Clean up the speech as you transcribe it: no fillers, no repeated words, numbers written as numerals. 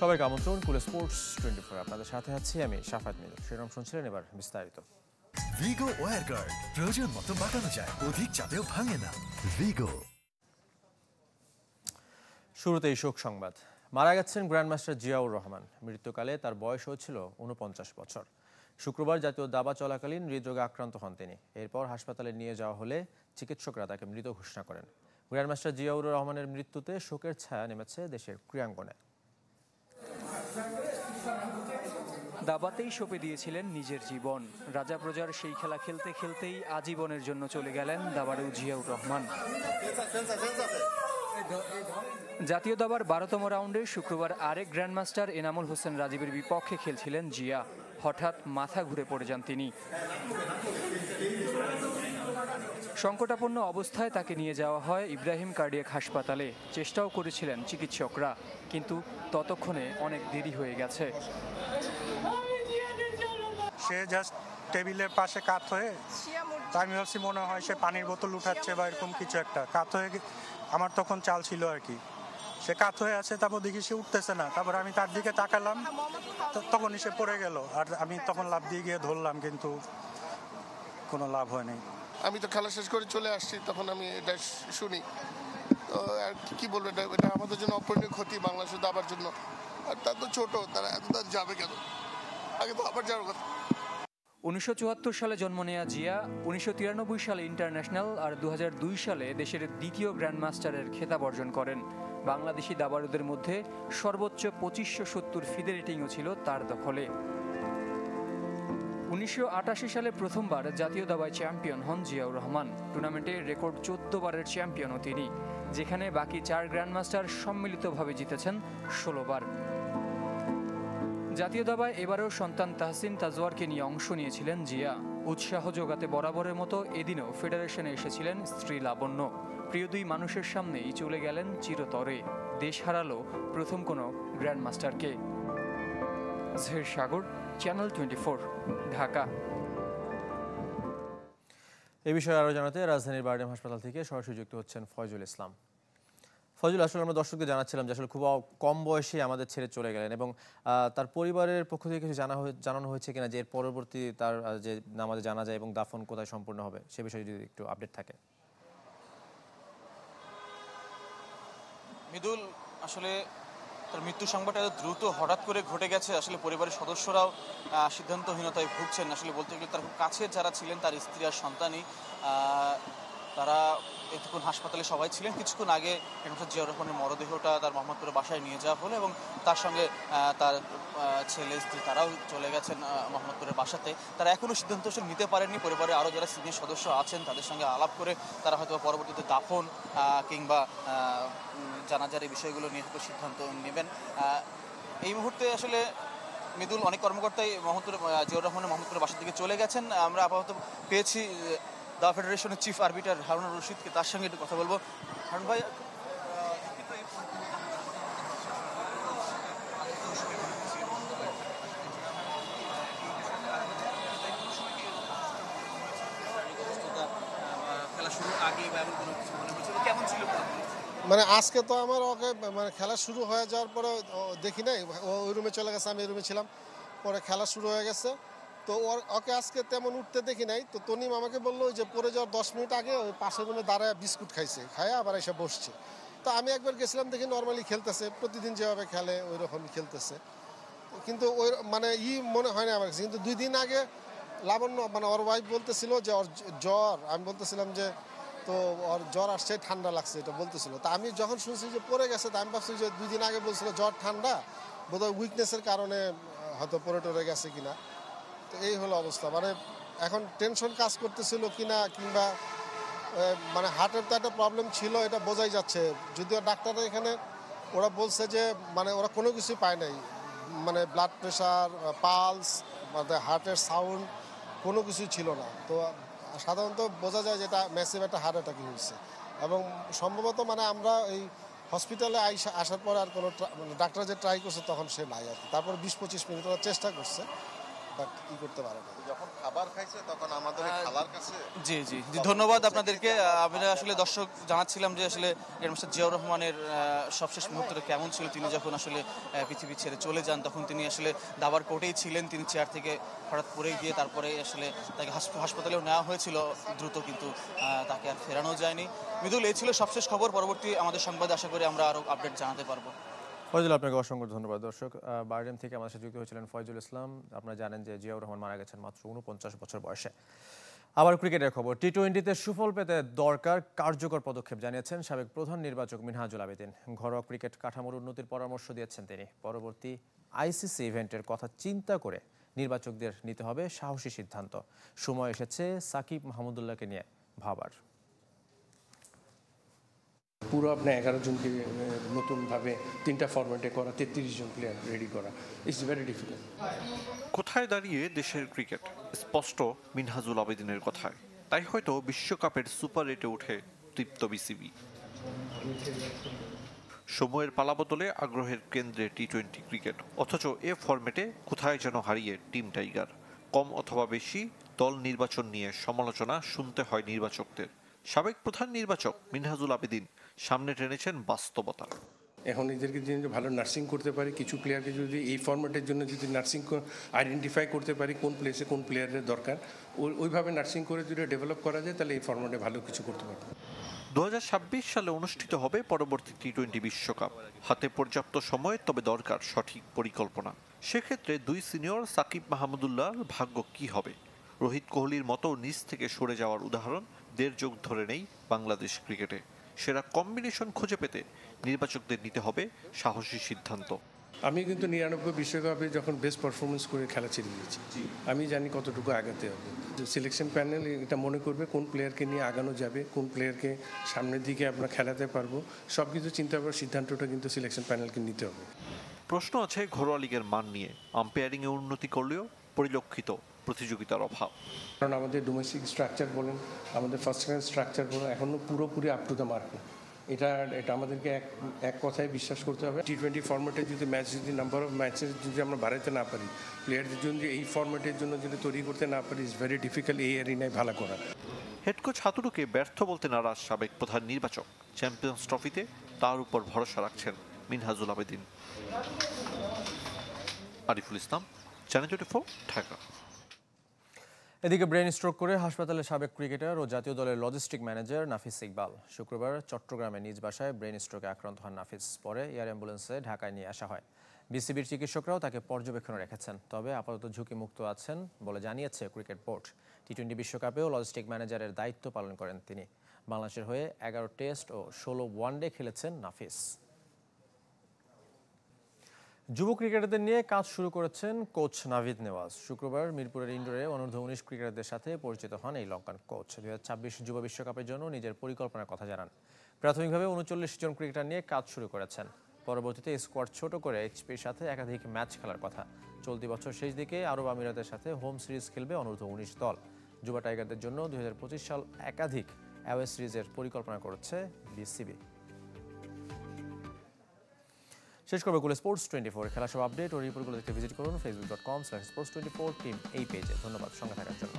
সবাইকে আমন্ত্রণ কুল স্পোর্টস 24 আপনাদের সাথে আছি আমি শাফাত মিলু। শিরোনাম শুনছিলেন, এবার বিস্তারিত। ভিগো ওয়্যার গার্ড প্রয়োজন মতো বাঁকানো যায়, অধিক চাপেও ভাঙে না। ভিগো। শুরুতেই শোক সংবাদ। মারা গেছেন গ্র্যান্ডমাস্টার জিয়াউর রহমান। মৃত্যুকালে তার বয়স হয়েছিল 49 বছর। শুক্রবার জাতীয় দাবা চলাকালীন হৃদরোগে আক্রান্ত হন তিনি। এরপর হাসপাতালে নিয়ে যাওয়া হলে চিকিৎসকরা তাকে মৃত ঘোষণা করেন। গ্র্যান্ডমাস্টার জিয়াউর রহমানের মৃত্যুতে শোকের ছায়া নেমেছে দেশের ক্রীড়াঙ্গনে। দাবাতেই সঁপে দিয়েছিলেন নিজের জীবন। রাজা প্রজার সেই খেলা খেলতে খেলতেই আজীবনের জন্য চলে গেলেন দাবাড়ু জিয়াউর রহমান। জাতীয় দাবার 12তম রাউন্ডে শুক্রবার আরেক গ্র্যান্ডমাস্টার এনামুল হোসেন রাজীবের বিপক্ষে খেলছিলেন জিয়া। হঠাৎ মাথা ঘুরে পড়ে যান তিনি। সংকটাপন্ন অবস্থায় তাকে নিয়ে যাওয়া হয় ইব্রাহিম কার্ডিয়াক হাসপাতালে। চেষ্টাও করেছিলেন চিকিৎসকরা, কিন্তু ততক্ষণে অনেক দেরি হয়ে গেছে। সে জাস্ট টেবিলের পাশে কাত হয়ে, আমি ভাবছি মনে হয় সে পানির বোতল উঠাচ্ছে বা এরকম কিছু একটা। কাত হয়ে আমার তখন চাল ছিল আর কি, সে কাত হয়ে আছে। তারপর দেখি সে উঠতেছে না। তারপর আমি তার দিকে তাকালাম, তখনই সে পড়ে গেল। আর আমি তখন লাফ দিয়ে গিয়ে ধরলাম, কিন্তু কোনো লাভ হয়নি। আমি তো খেলা শেষ করে চলে আসছি, তখন আমি এটা শুনি। তো আর কি বলবো, এটা আমাদের জন্য অপূরণীয় ক্ষতি, বাংলাদেশের দাবার জন্য। আর তার তো ছোট, তারা এত যাবে কেন? আগে তো আবার যাওয়ার কথা। 1974 সালে জন্ম নেয়া জিয়া 1993 সালে ইন্টারন্যাশনাল আর 2002 সালে দেশের দ্বিতীয় গ্র্যান্ডমাস্টারের খেতাব অর্জন করেন। বাংলাদেশি দাবাড়ুদের মধ্যে সর্বোচ্চ 2570 ফিদে রেটিংও ছিল তার দখলে। 1988 সালে প্রথমবার জাতীয় দাবায় চ্যাম্পিয়ন হন জিয়াউর রহমান। টুর্নামেন্টে রেকর্ড 14 বারের চ্যাম্পিয়নও তিনি, যেখানে বাকি 4 গ্র্যান্ডমাস্টার সম্মিলিতভাবে জিতেছেন 16 বার। জাতীয় দাবায় এবারেও সন্তান তাহসিন তাজওয়ারকে নিয়ে অংশ নিয়েছিলেন জিয়া। উৎসাহ যোগাতে বরাবরের মতো এদিনও ফেডারেশনে এসেছিলেন স্ত্রী লাবণ্য। প্রিয় দুই মানুষের সামনেই চলে গেলেন চিরতরে। দেশ হারালো প্রথম কোনো গ্র্যান্ডমাস্টারকে। জহির সাগর, চ্যানেল 24, ঢাকা। এই বিষয়ে আরও জানাতে রাজধানীর বারডেম হাসপাতাল থেকে সরাসরি যুক্ত হচ্ছেন ফয়জুল ইসলাম। ফয়জুল, আসলে আমরা দর্শকদের জানাচ্ছিলাম যে আসলে খুব কম বয়সে আমাদের ছেড়ে চলে গেলেন, এবং তার পরিবারের পক্ষ থেকে কিছু জানানো হয়েছে কিনা যে এর পরবর্তী তার যে নামাজে জানাজা এবং দাফন কোথায় সম্পূর্ণ হবে, সে বিষয়ে যদি একটু আপডেট থাকে। মৃদুল, আসলে তার মৃত্যু সংবাদটা এত দ্রুত হঠাৎ করে ঘটে গেছে। আসলে পরিবারের সদস্যরাও সিদ্ধান্তহীনতায় ভুগছেন। আসলে বলতে গেলে তার খুব কাছের যারা ছিলেন, তার স্ত্রী আর সন্তানই, তারা এতক্ষণ হাসপাতালে সবাই ছিলেন। কিছুক্ষণ আগে জিয়াউর রহমানের মরদেহটা তার মোহাম্মদপুরের বাসায় নিয়ে যাওয়া হলো, এবং তার সঙ্গে তার ছেলে স্ত্রী তারাও চলে গেছেন মোহাম্মদপুরের বাসাতে। তারা এখনও সিদ্ধান্ত নিতে পারেননি। পরিবারের আরও যারা সিনিয়র সদস্য আছেন তাদের সঙ্গে আলাপ করে তারা হয়তো পরবর্তীতে দাফন কিংবা জানাজার এই বিষয়গুলো নিয়ে হয়তো সিদ্ধান্ত নেবেন। এই মুহূর্তে আসলে মৃদুল অনেক কর্মকর্তাই জিয়াউর রহমানের মোহাম্মদপুরের বাসার দিকে চলে গেছেন। আমরা আপাতত পেয়েছি দা ফেডারেশনের চিফ আরবিটার হারুন রশিদকে, তার সঙ্গে একটু কথা বলবো। হারুন ভাই, খেলা শুরুর আগে বা এমন কোনো কিছু মনে হয়েছিল, কেমন ছিল? মানে আজকে তো আমার ওকে মানে খেলা শুরু হয়ে যাওয়ার পরে দেখি নাই, ওই রুমে চলে গেছে, আমি এই রুমে ছিলাম। পরে খেলা শুরু হয়ে গেছে, তো ওকে আজকে তেমন উঠতে দেখি নাই। তো তনিম আমাকে বললো যে পরে যাওয়ার 10 মিনিট আগে ওই পাশের রুমে দাঁড়ায় বিস্কুট খাইছে, খায় আবার এসে বসছে। তো আমি একবার গেছিলাম, দেখি নর্মালি খেলতেছে, প্রতিদিন যেভাবে খেলে ওই রকমই খেলতেছে। কিন্তু ওই মানে মনে হয় না আমার কাছে। কিন্তু 2 দিন আগে লাবণ্য মানে ওর ওয়াইফ বলতেছিল যে ওর জ্বর, আমি বলতেছিলাম যে তো ওর জ্বর আসছে, ঠান্ডা লাগছে, এটা বলতেছিল। তা আমি যখন শুনছি যে পড়ে গেছে, তা আমি ভাবছি যে 2 দিন আগে বলছিল জ্বর ঠান্ডা, বোধহয় উইকনেসের কারণে হয়তো পড়ে টরে গেছে কিনা। তো এই হলো অবস্থা। মানে এখন টেনশন কাজ করতেছিল কিনা, কিংবা মানে হার্টের তো একটা প্রবলেম ছিল, এটা বোঝাই যাচ্ছে। যদিও ডাক্তাররা এখানে ওরা বলছে যে মানে ওরা কোনো কিছুই পায় নাই, মানে ব্লাড প্রেশার, পালস, মানে হার্টের সাউন্ড কোনো কিছুই ছিল না। তো সাধারণত বোঝা যায় যে এটা ম্যাসিভ একটা হার্ট অ্যাটাকই হয়েছে। এবং সম্ভবত মানে আমরা এই হসপিটালে আসার পর আর কোনো ডাক্তার যে ট্রাই করছে তখন সে নাই আর কি। তারপর 20-25 মিনিট ওরা চেষ্টা করছে, বাট কি করতে পারে না। যখন খাবার খাইছে তখন আমাদের খালার কাছে জি জি জি ধন্যবাদ আপনাদেরকে। আমরা আসলে দর্শক জানাচ্ছিলাম যে আসলে গ্র্যান্ডমাস্টার জিয়াউর রহমানের সবশেষ মুহূর্তটা কেমন ছিল। তিনি যখন আসলে পৃথিবী ছেড়ে চলে যান তখন তিনি আসলে দাবার কোর্টেই ছিলেন। তিনি চেয়ার থেকে হঠাৎ পড়ে গিয়ে তারপরে আসলে তাকে হাসপাতালেও নেওয়া হয়েছিল দ্রুত, কিন্তু তাকে আর ফেরানো যায়নি। মৃদুল, এই ছিল সবশেষ খবর। পরবর্তী আমাদের সংবাদে আশা করি আমরা আরও আপডেট জানাতে পারবো। ফয়জুল, আপনাকে অসংখ্য ধন্যবাদ। দর্শক, বারডেম থেকে আমাদের সাথে যুক্ত হয়েছিলেন ফয়জুল ইসলাম। আপনারা জানেন যে জিয়াউর রহমান মারা গেছেন মাত্র 49 বছর বয়সে। আবার ক্রিকেটের খবর। টি-20তে সুফল পেতে দরকার কার্যকর পদক্ষেপ জানিয়েছেন সাবেক প্রধান নির্বাচক মিনহাজুল আবেদিন। ঘরোয়া ক্রিকেট কাঠামোর উন্নতির পরামর্শ দিয়েছেন তিনি। পরবর্তী আইসিসি ইভেন্টের কথা চিন্তা করে নির্বাচকদের নিতে হবে সাহসী সিদ্ধান্ত। সময় এসেছে সাকিব মাহমুদুল্লাহকে নিয়ে ভাবার। পুরো আপনার 11 জনকে নতুনভাবে 3টা ফরম্যাটে করা, 33 জন প্লেয়ার রেডি করা, ইটস ভেরি ডিফিকাল্ট। কোথায় দাঁড়িয়ে দেশের ক্রিকেট স্পষ্ট মিনহাজুল আবেদিনের কথায়। তাই হয়তো বিশ্বকাপের সুপার রেটে উঠে তৃপ্ত বিসিবি। সময়ের পালাবদলে আগ্রহের কেন্দ্রে টি-20 ক্রিকেট, অথচ এ ফরম্যাটে কোথায় যেন হারিয়ে টিম টাইগার। কম অথবা বেশি দল নির্বাচন নিয়ে সমালোচনা শুনতে হয় নির্বাচকদের। সাবেক প্রধান নির্বাচক মিনহাজুল আবেদিন সামনে টেনেছেন বাস্তবতা। এখন এদেরকে যদি ভালো নার্সিং করতে পারি, কিছু প্লেয়ারকে যদি এই ফরম্যাটের জন্য যদি নার্সিং আইডেন্টিফাই করতে পারি কোন প্লেসে কোন প্লেয়ারের দরকার, ওইভাবে নার্সিং করে যদি ডেভেলপ করা যায় তাহলে এই ফরম্যাটে ভালো কিছু করতে পারবো। 2026 সালে অনুষ্ঠিত হবে পরবর্তী টি-20 বিশ্বকাপ। হাতে পর্যাপ্ত সময়, তবে দরকার সঠিক পরিকল্পনা। সেক্ষেত্রে দুই সিনিয়র সাকিব মাহমুদুল্লাহর ভাগ্য কি হবে? রোহিত কোহলির মতো নিচ থেকে সরে যাওয়ার উদাহরণ 1.5 যুগ ধরে নেই বাংলাদেশ ক্রিকেটে। সেরা কম্বিনেশন খুঁজে পেতে নির্বাচকদের নিতে হবে সাহসী সিদ্ধান্ত। আমি কিন্তু 99 বিশ্বকাপে যখন বেস্ট পারফরমেন্স করে খেলা ছেড়ে দিয়েছি, আমি জানি কতটুকু আগাতে হবে। সিলেকশন প্যানেল এটা মনে করবে কোন প্লেয়ারকে নিয়ে আগানো যাবে, কোন প্লেয়ারকে সামনের দিকে আমরা খেলাতে পারবো, সব কিছু চিন্তা করার সিদ্ধান্তটা কিন্তু সিলেকশন প্যানেলকে নিতে হবে। প্রশ্ন আছে ঘরোয়া লিগের মান নিয়ে। আম্পায়ারিংয়ে উন্নতি করলেও পরিলক্ষিত প্রতিযোগিতার অভাব। কারণ আমাদের ডোমেস্টিক স্ট্রাকচার বলেন, আমাদের ফার্স্ট ক্লাস স্ট্রাকচার বলেন, এখনও পুরোপুরি আপ টু দ্য মার্ক না। এটা আমাদেরকে এক কথায় বিশ্বাস করতে হবে। টি-20 ফরম্যাটে যদি ম্যাচ, যদি নাম্বার অফ ম্যাচেস যদি আমরা বাড়াতে না পারি, প্লেয়ারদের জন্য এই ফরম্যাটের জন্য যদি তৈরি করতে না পারি, ইটস ভেরি ডিফিকাল্ট এই এরিনায় ভালো করা। হেড কোচ হাতুড়ুকে ব্যর্থ বলতে নারাজ সাবেক প্রধান নির্বাচক। চ্যাম্পিয়ন্স ট্রফিতে তার উপর ভরসা রাখছেন মিনহাজুল আবেদিন। আরিফুল ইসলাম, চ্যানেল 24, ঢাকা। এদিকে ব্রেন স্ট্রোক করে হাসপাতালে সাবেক ক্রিকেটার ও জাতীয় দলের লজিস্টিক ম্যানেজার নাফিস ইকবাল। শুক্রবার চট্টগ্রামে নিজ বাসায় ব্রেন স্ট্রোকে আক্রান্ত হন নাফিস। পরে এয়ার অ্যাম্বুলেন্সে ঢাকায় নিয়ে আসা হয়। বিসিবির চিকিৎসকরাও তাকে পর্যবেক্ষণে রেখেছেন, তবে আপাতত ঝুঁকিমুক্ত আছেন বলে জানিয়েছে ক্রিকেট বোর্ড। টি-20 বিশ্বকাপেও লজিস্টিক ম্যানেজারের দায়িত্ব পালন করেন তিনি। বাংলাদেশের হয়ে 11 টেস্ট ও 16 ওয়ানডে খেলেছেন নাফিস। যুব ক্রিকেটারদের নিয়ে কাজ শুরু করেছেন কোচ নাভিদ নেওয়াজ। শুক্রবার মিরপুরের ইনডোরে অনূর্ধ্ব-19 ক্রিকেটারদের সাথে পরিচিত হন এই লঙ্কান কোচ। 2026 যুব বিশ্বকাপের জন্য নিজের পরিকল্পনার কথা জানান। প্রাথমিকভাবে 39 জন ক্রিকেটার নিয়ে কাজ শুরু করেছেন। পরবর্তীতে স্কোয়াড ছোট করে এইচপির সাথে একাধিক ম্যাচ খেলার কথা। চলতি বছর শেষ দিকে আরব আমিরাতের সাথে হোম সিরিজ খেলবে অনূর্ধ্ব-19 দল। যুবা টাইগারদের জন্য 2025 সাল একাধিক অ্যাওয়ে সিরিজের পরিকল্পনা করছে বিসিবি। শেষ করবে গুলো স্পোর্টস 24 খেলা সব আপডেট ও রিপোর্টগুলো দেখতে ভিজিট করুন facebook.com/sports24 টিম এই পেজে। ধন্যবাদ সঙ্গে থাকার জন্য।